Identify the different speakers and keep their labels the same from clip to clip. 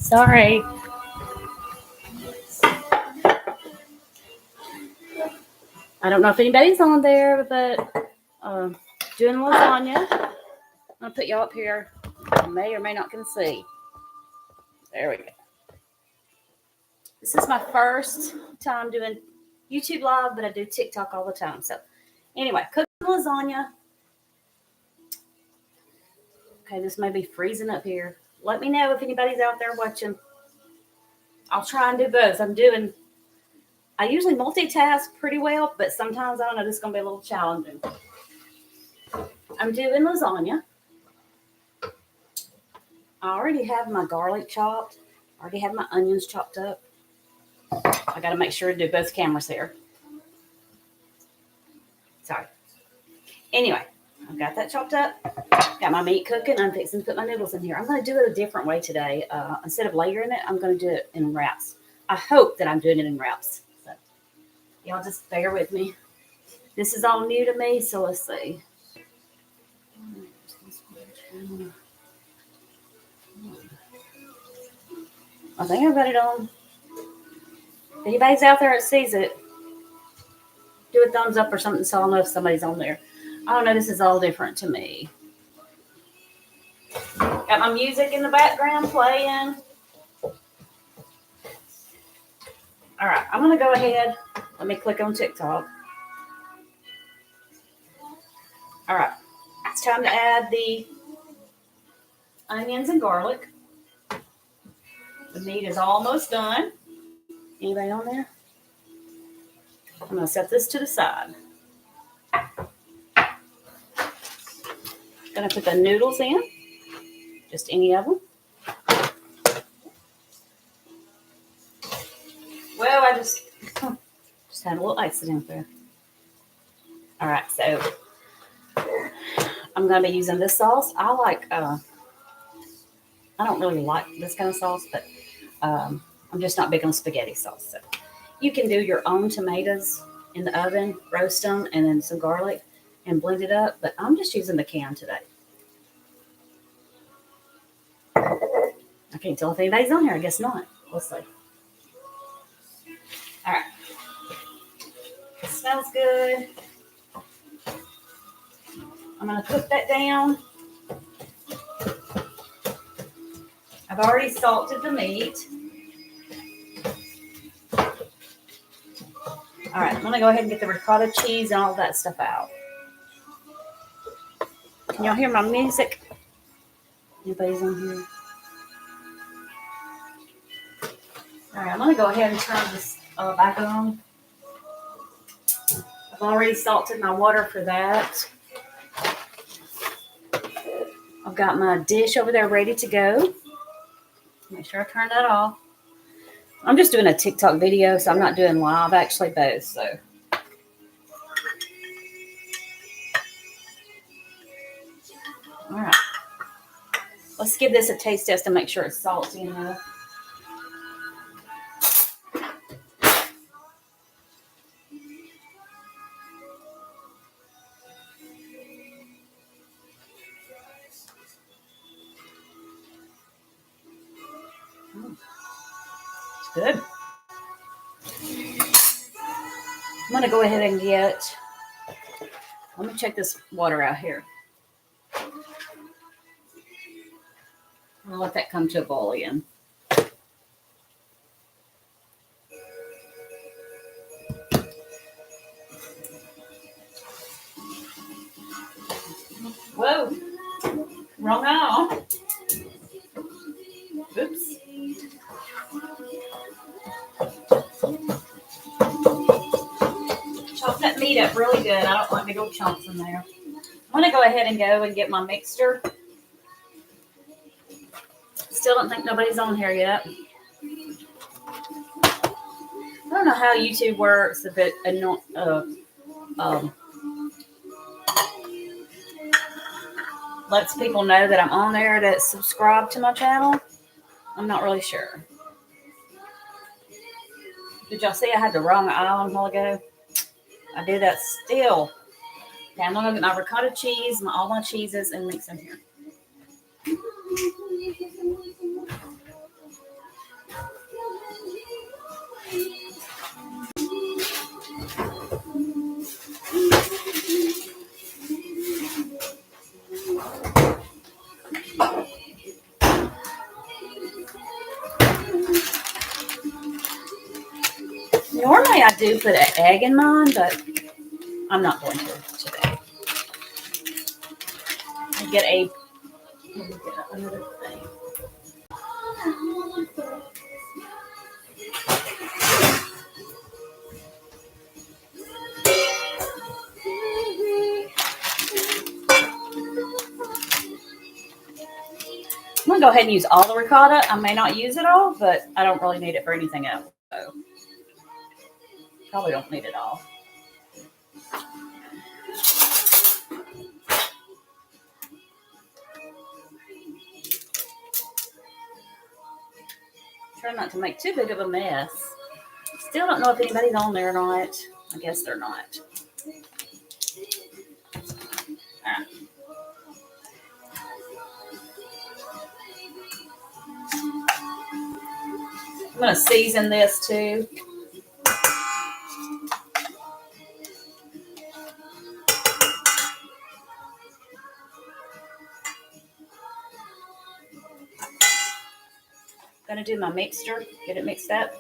Speaker 1: Sorry. I don't know if anybody's on there, but doing lasagna. I'm going to put y'all up here. You may or may not can see. There we go. This is my first time doing YouTube Live, but I do TikTok all the time. So anyway, cooking lasagna. Okay, this may be freezing up here. Let me know if anybody's out there watching. I'll try and do both. I usually multitask pretty well, but sometimes, I don't know, this is going to be a little challenging. I'm doing lasagna. I already have my garlic chopped. I already have my onions chopped up. I got to make sure to do both cameras here. Sorry. Anyway, I've got that chopped up. Got my meat cooking. I'm fixing to put my noodles in here. I'm going to do it a different way today. Instead of layering it, I'm going to do it in wraps. I hope that I'm doing it in wraps. So y'all just bear with me. This is all new to me, so let's see. I think I've got it on. If anybody's out there that sees it, do a thumbs up or something so I'll know if somebody's on there. I don't know. This is all different to me. Got my music in the background playing. All right. I'm going to go ahead. Let me click on TikTok. All right. It's time to add the onions and garlic. The meat is almost done. Anybody on there? I'm going to set this to the side. Going to put the noodles in. Just any of them. Well, I just had a little accident there. All right, so I'm going to be using this sauce. I don't really like this kind of sauce, but I'm just not big on spaghetti sauce. So you can do your own tomatoes in the oven, roast them, and then some garlic and blend it up. But I'm just using the can today. I can't tell if anybody's on here. I guess not. Let's see. All right. It smells good. I'm going to cook that down. I've already salted the meat. All right, I'm going to go ahead and get the ricotta cheese and all that stuff out. Can y'all hear my music? Anybody's on here? All right, I'm going to go ahead and turn this back on. I've already salted my water for that. I've got my dish over there ready to go. Make sure I turn that off. I'm just doing a TikTok video, so I'm not doing live, actually, both. So, all right. Let's give this a taste test to make sure it's salty enough. It's good. I'm going to go ahead and let me check this water out here. I'll let that come to a boil again. Whoa. Wrong aisle. Oops. Chop that meat up really good. I don't want big old chunks in there. I'm going to go ahead and go and get my mixture. Still don't think nobody's on here yet. I don't know how YouTube works, if it lets people know that I'm on there that subscribe to my channel. I'm not really sure. Did y'all see I had the wrong aisle a while ago? I do that still. Okay, I'm going to get my ricotta cheese, all my cheeses, and mix them here. Normally I do put an egg in mine, but I'm not going to today. I get another thing. I'm going to go ahead and use all the ricotta. I may not use it all, but I don't really need it for anything else. So probably don't need it all. Try not to make too big of a mess. Still don't know if anybody's on there or not. I guess they're not. All right. I'm going to season this too. Going to do my mixture, get it mixed up.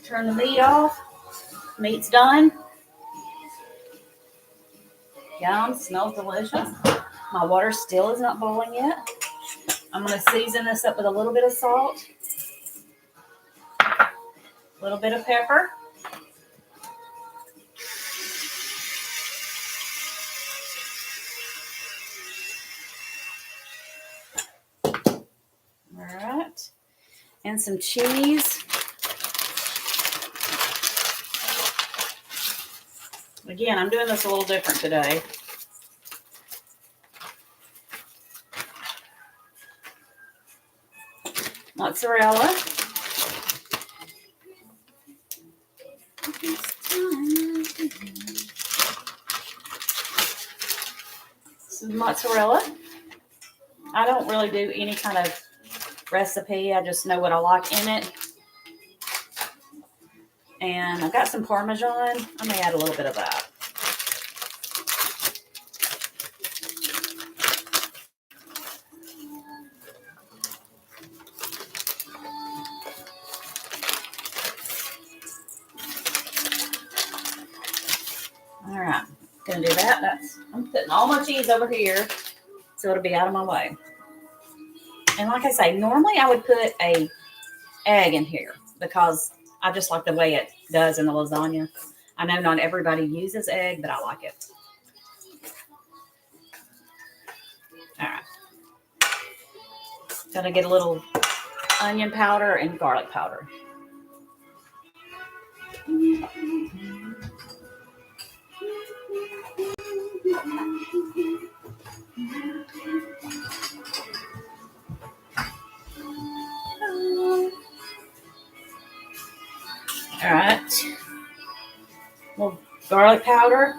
Speaker 1: Turn the meat off. Meat's done. Yum, smells delicious. My water still is not boiling yet. I'm going to season this up with a little bit of salt, a little bit of pepper. All right. And some cheese. Again, I'm doing this a little different today. Mozzarella. Some mozzarella. I don't really do any kind of recipe. I just know what I like in it. And I've got some Parmesan. I may add a little bit of that. All right, gonna do that. I'm putting all my cheese over here so it'll be out of my way. And like I say, normally I would put an egg in here because I just like the way it does in the lasagna. I know not everybody uses egg, but I like it. All right. Gonna get a little onion powder and garlic powder. All right. A little garlic powder.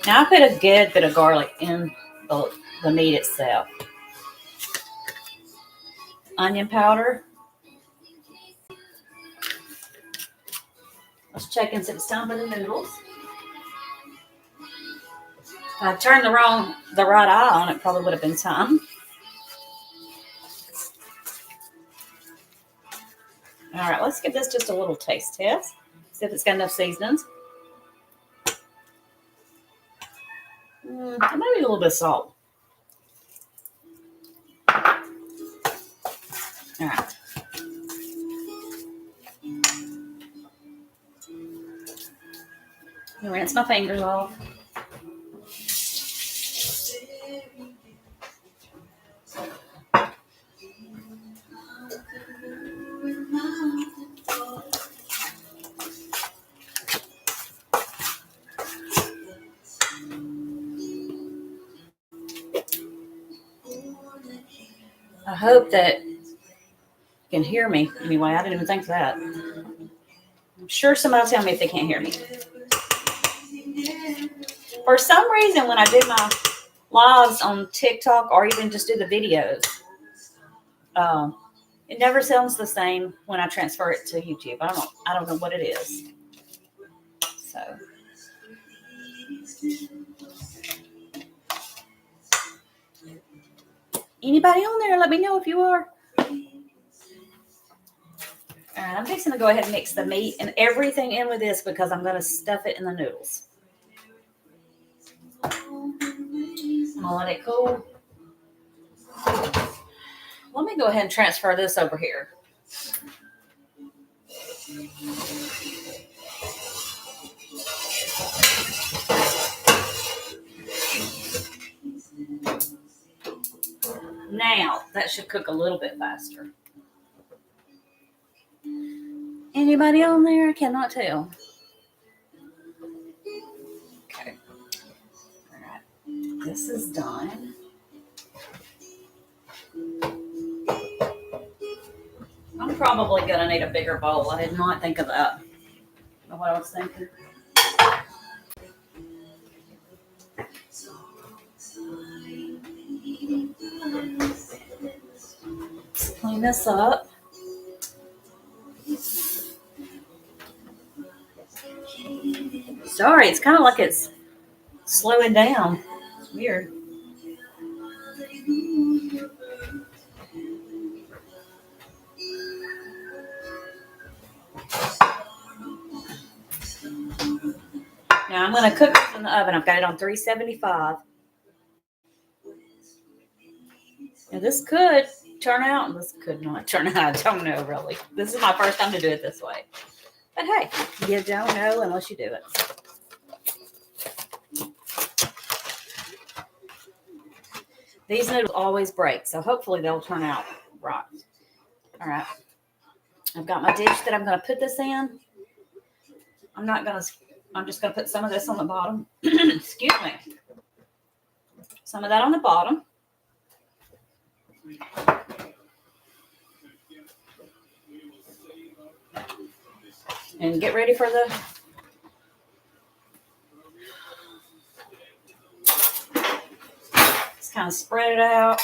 Speaker 1: Now I put a good bit of garlic in the meat itself. Onion powder. Let's check and see if it's time for the noodles. If I turned the right eye on, it probably would have been time. All right, let's give this just a little taste test. See if it's got enough seasonings. Maybe a little bit of salt. All right. I'm gonna rinse my fingers off. I hope that you can hear me. Anyway, I didn't even think of that. I'm sure somebody will tell me if they can't hear me. For some reason, when I do my lives on TikTok or even just do the videos, it never sounds the same when I transfer it to YouTube. I don't know what it is. So anybody on there, let me know if you are. All right, I'm fixing to go ahead and mix the meat and everything in with this because I'm going to stuff it in the noodles. I'm going to let it cool. Let me go ahead and transfer this over here. Now, that should cook a little bit faster. Anybody on there? I cannot tell. Okay. All right. This is done. I'm probably going to need a bigger bowl. I did not think of that. Know what I was thinking? Let's clean this up. Sorry, it's kind of like it's slowing down. It's weird. Now I'm going to cook this in the oven. I've got it on 375. Now this could turn out, and this could not turn out. I don't know, really. This is my first time to do it this way. But hey, you don't know unless you do it. These noodles always break, so hopefully they'll turn out right. All right. I've got my dish that I'm going to put this in. I'm just going to put some of this on the bottom. Excuse me. Some of that on the bottom. And get ready for the just kind of spread it out.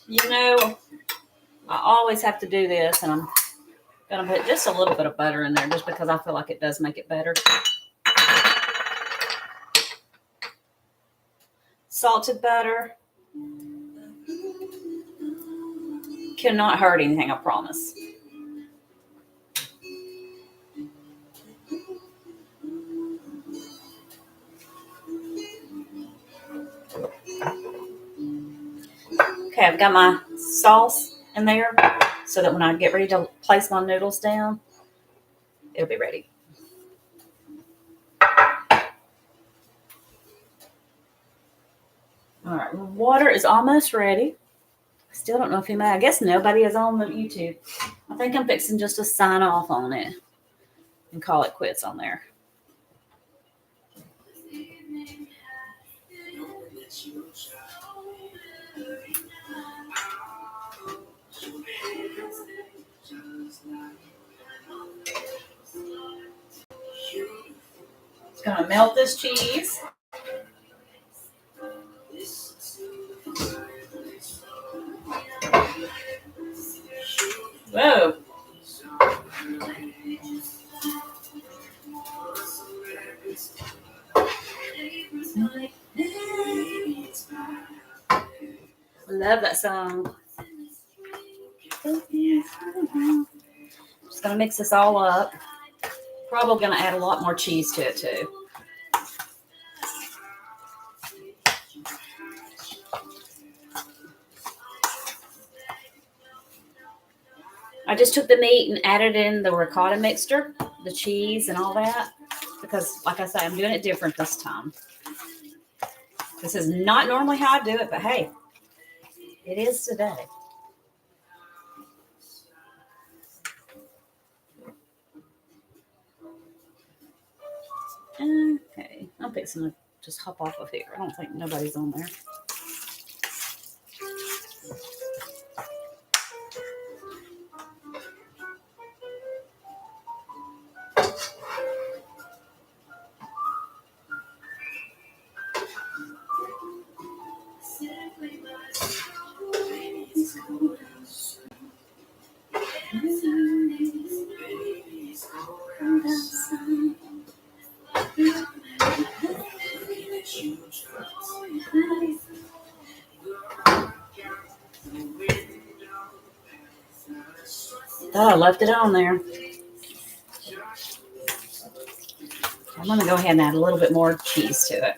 Speaker 1: You know, I always have to do this, and I'm going to put just a little bit of butter in there just because I feel like it does make it better. Salted butter cannot hurt anything, I promise. Okay, I've got my sauce in there so that when I get ready to place my noodles down, it'll be ready. All right, water is almost ready. I still don't know if I guess nobody is on the YouTube. I think I'm fixing just to sign off on it and call it quits on there. It's going to melt this cheese. Whoa. Love that song. Just going to mix this all up. Probably going to add a lot more cheese to it too. I just took the meat and added in the ricotta mixture, the cheese and all that, because like I say, I'm doing it different this time. This is not normally how I do it, but hey, it is today. Okay, I'm fixing to just hop off of here. I don't think nobody's on there. Thought I left it on there. I'm going to go ahead and add a little bit more cheese to it.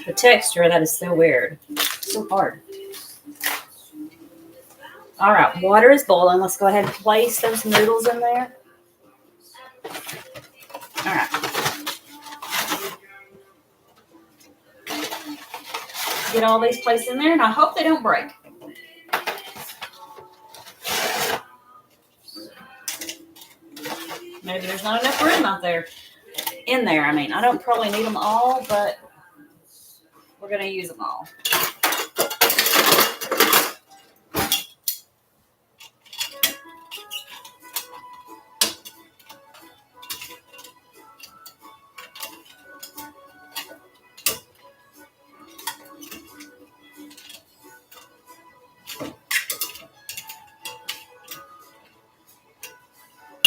Speaker 1: The texture of that is so weird. So hard. All right, water is boiling. Let's go ahead and place those noodles in there. All right. Get all these placed in there, and I hope they don't break. Maybe there's not enough room out there. In there, I mean. I don't probably need them all, but we're going to use them all.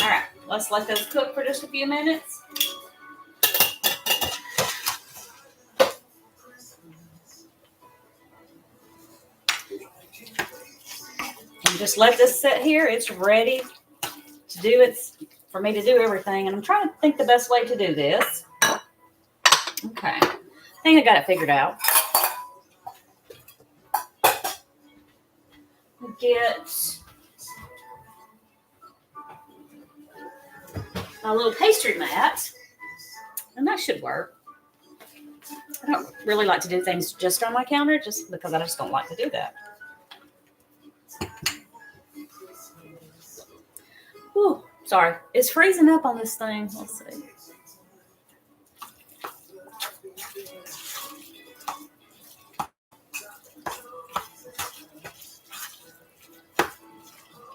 Speaker 1: All right, let's let those cook for just a few minutes. And just let this sit here. It's ready to do for me to do everything. And I'm trying to think the best way to do this. Okay, I think I got it figured out. Get my little pastry mat, and that should work. I don't really like to do things just on my counter, just because I just don't like to do that. Ooh, sorry. It's freezing up on this thing. Let's see.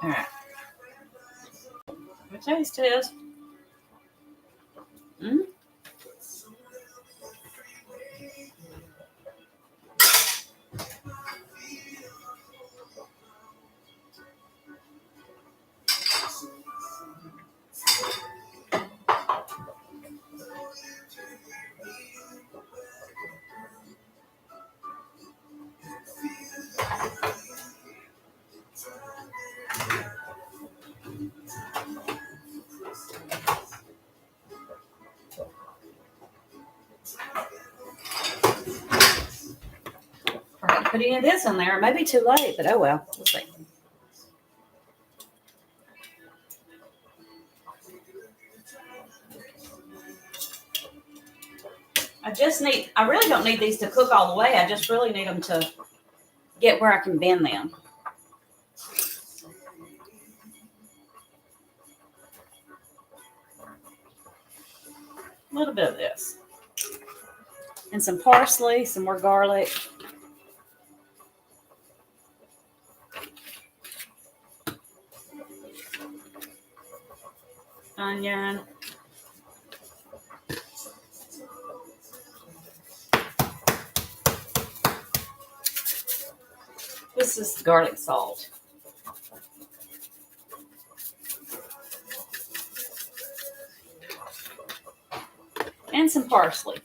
Speaker 1: All right. What taste is? Put any of this in there. It may be too late, but oh well. We'll see. I really don't need these to cook all the way. I just really need them to get where I can bend them. A little bit of this. And some parsley, some more garlic. Onion. This is garlic salt. And some parsley.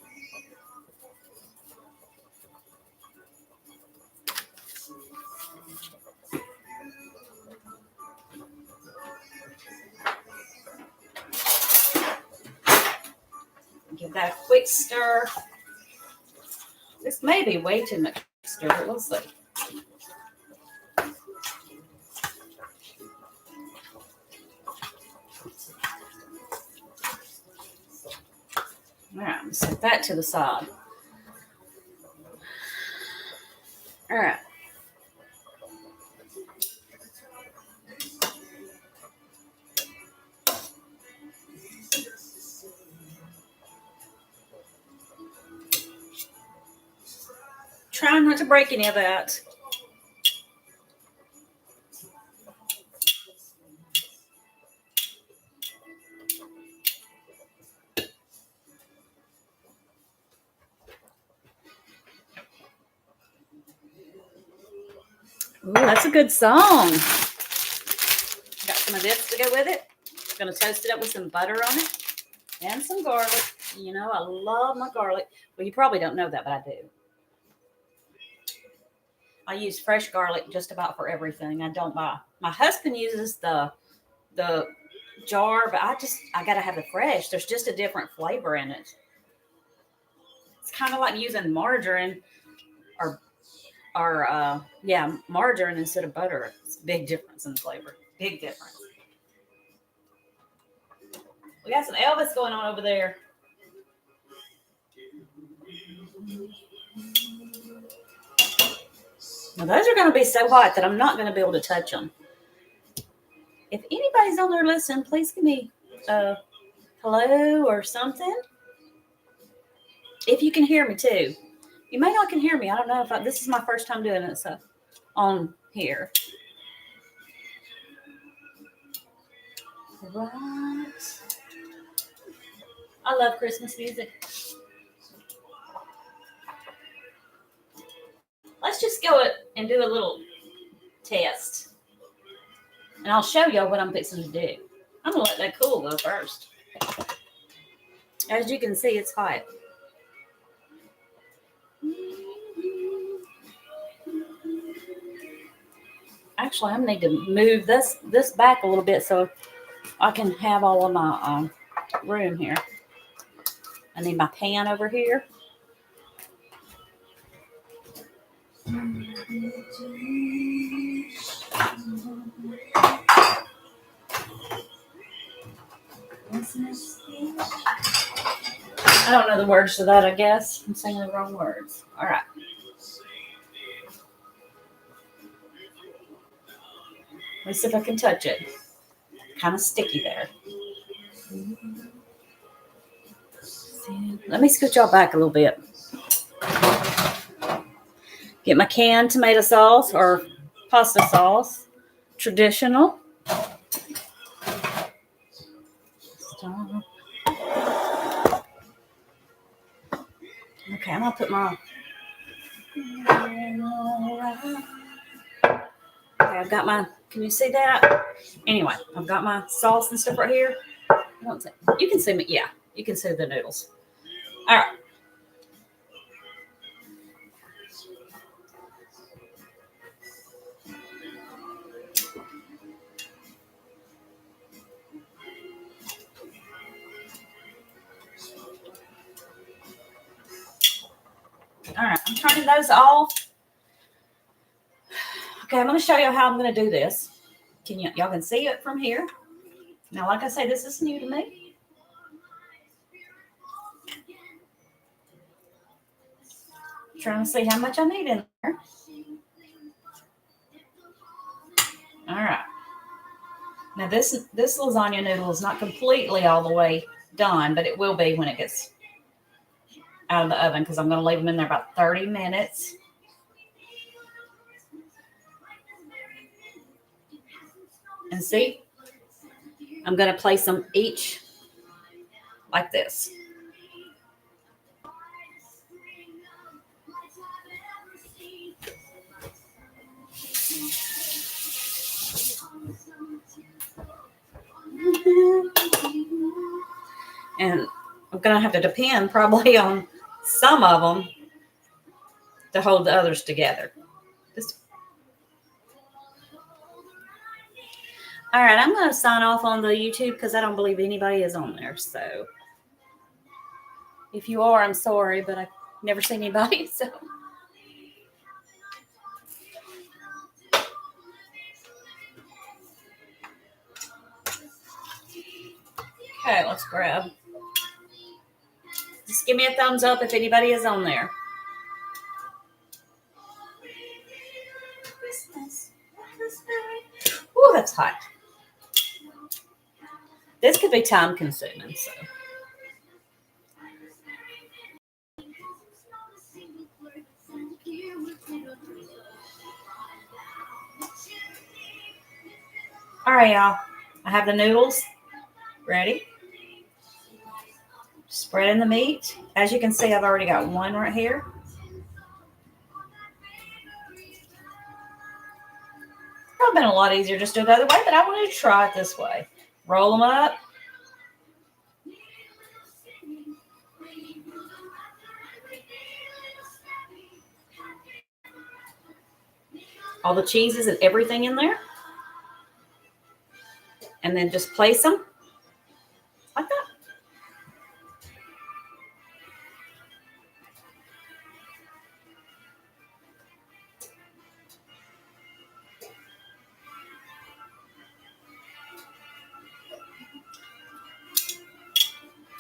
Speaker 1: Give that a quick stir. This may be way too much stir, but we'll see. All right, set that to the side. All right. Trying not to break any of that. Ooh, that's a good song. Got some of this to go with it. Gonna toast it up with some butter on it and some garlic. You know, I love my garlic. Well, you probably don't know that, but I do. I use fresh garlic just about for everything. I don't buy. My husband uses the jar, but I gotta have the fresh. There's just a different flavor in it. It's kind of like using margarine or margarine instead of butter. It's a big difference in flavor. Big difference. We got some Elvis going on over there. Now those are going to be so hot that I'm not going to be able to touch them. If anybody's on there listening, please give me a hello or something. If you can hear me too. You may not can hear me. I don't know if this is my first time doing it so on here. Right. I love Christmas music. Let's just go and do a little test. And I'll show y'all what I'm fixing to do. I'm going to let that cool go first. As you can see, it's hot. Actually, I need to move this back a little bit so I can have all of my room here. I need my pan over here. I don't know the words to that, I guess. I'm saying the wrong words. All right. Let's see if I can touch it. Kind of sticky there. Let me scoot y'all back a little bit. Get my canned tomato sauce or pasta sauce. Traditional. Okay, I'm going to put my... Okay, I've got my... Can you see that? Anyway, I've got my sauce and stuff right here. You can see me. Yeah, you can see the noodles. All right. All right, I'm turning those off. Okay, I'm going to show you how I'm going to do this. Y'all can see it from here. Now, like I say, this is new to me. Trying to see how much I need in there. All right. Now, this lasagna noodle is not completely all the way done, but it will be when it gets out of the oven because I'm going to leave them in there about 30 minutes. And see, I'm going to place them each like this. And I'm going to have to depend probably on some of them to hold the others together. All right, I'm going to sign off on the YouTube because I don't believe anybody is on there. So if you are, I'm sorry, but I've never seen anybody. So okay, let's grab. Just give me a thumbs up if anybody is on there. Oh, that's hot. This could be time consuming, so. All right, y'all. I have the noodles ready. Spread in the meat. As you can see, I've already got one right here. been a lot easier just to do it the other way, but I wanted to try it this way. Roll them up. All the cheeses and everything in there. And then just place them like that.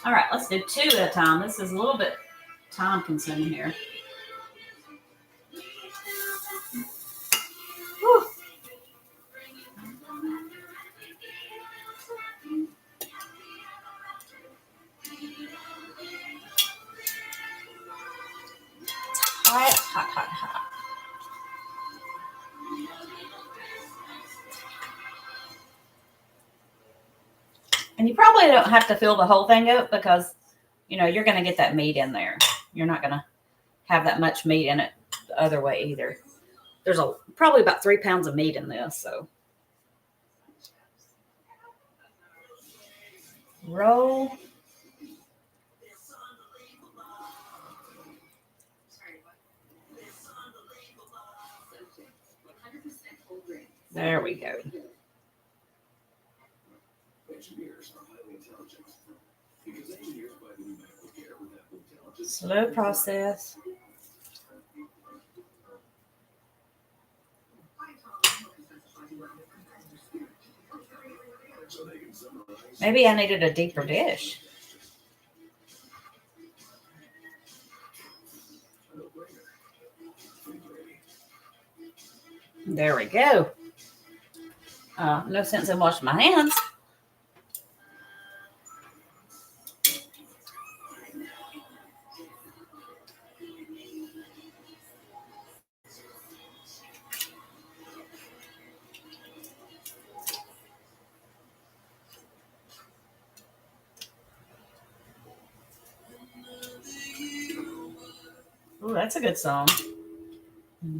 Speaker 1: All right, let's do 2 at a time. This is a little bit time consuming here. Whew. Hot. And you probably don't have to fill the whole thing up because, you're going to get that meat in there. You're not going to have that much meat in it the other way either. There's probably about 3 pounds of meat in this, so. Roll. There we go. Slow process. Maybe I needed a deeper dish. There we go. No sense in washing my hands. Oh, that's a good song.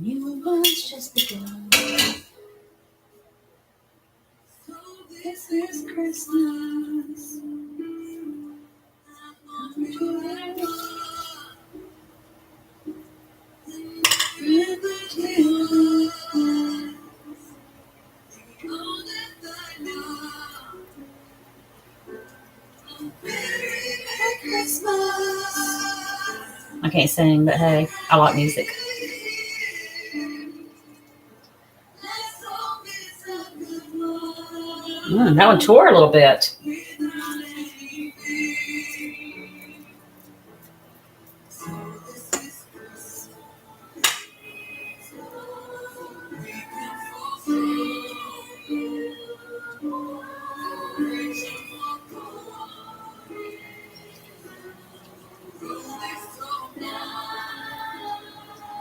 Speaker 1: You was just begun. This is Christmas. I can't sing, but hey, I like music. That one tore a little bit.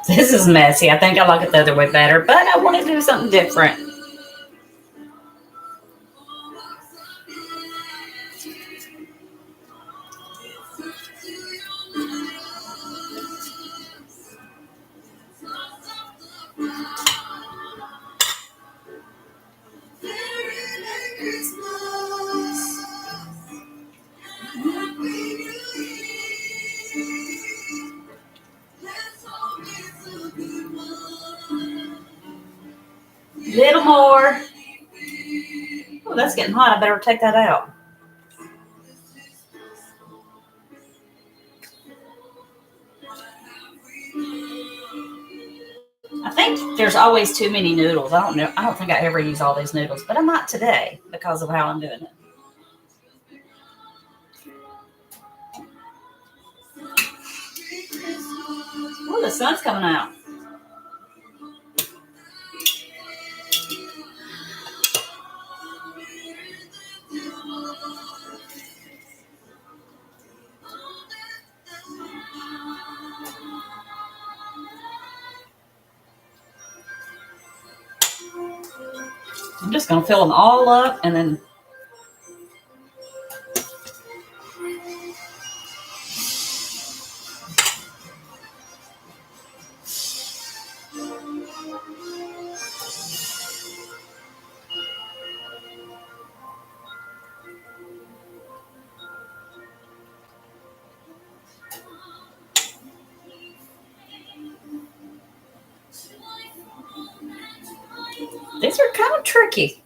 Speaker 1: This is messy. I think I like it the other way better, but I want to do something different. Little more. Oh, that's getting hot. I better take that out. I think there's always too many noodles. I don't know. I don't think I ever use all these noodles, but I might today because of how I'm doing it. Oh, the sun's coming out. I'm just going to fill them all up and then Those are kind of tricky.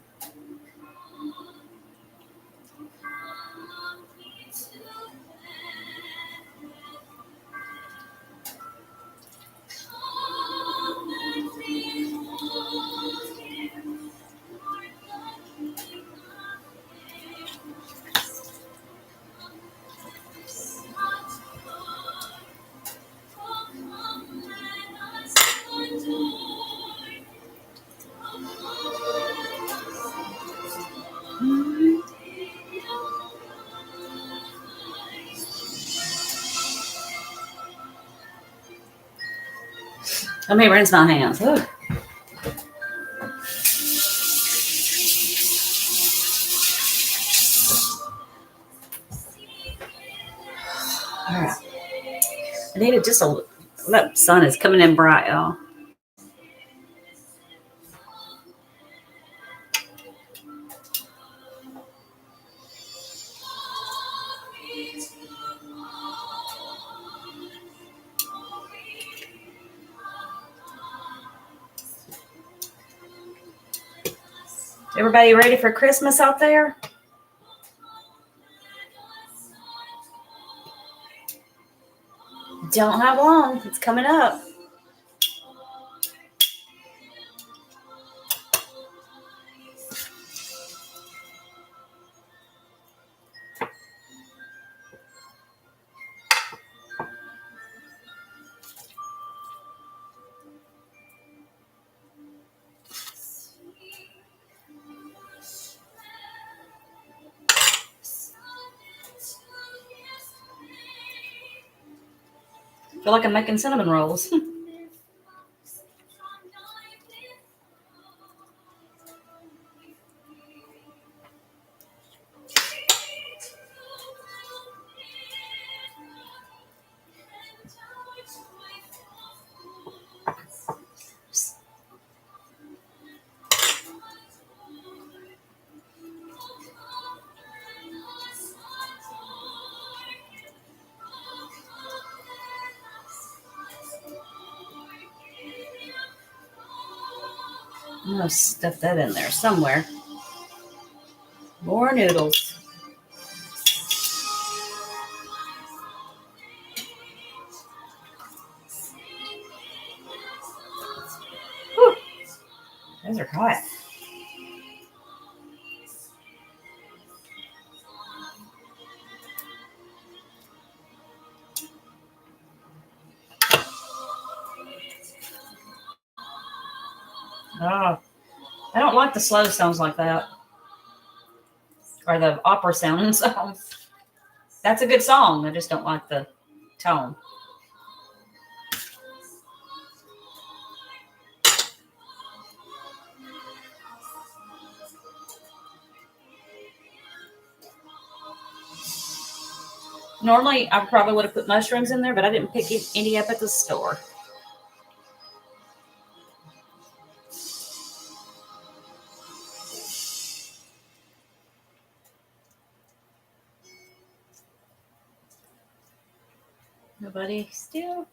Speaker 1: Let me rinse my hands. Ooh. All right. I needed just a. That sun is coming in bright, y'all. Everybody ready for Christmas out there? Don't have long. It's coming up. I feel like I'm making cinnamon rolls. I'm going to stuff that in there somewhere. More noodles. Whew. Those are hot. Oh, I don't like the slow sounds like that. Or the opera sounds. That's a good song. I just don't like the tone. Normally, I probably would have put mushrooms in there, but I didn't pick any up at the store. Nobody still.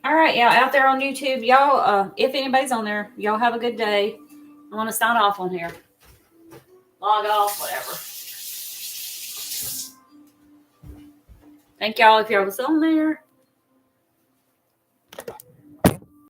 Speaker 1: All right, y'all out there on YouTube, y'all, if anybody's on there, y'all have a good day. I want to sign off on here. Log off, whatever. Thank y'all if y'all was on there.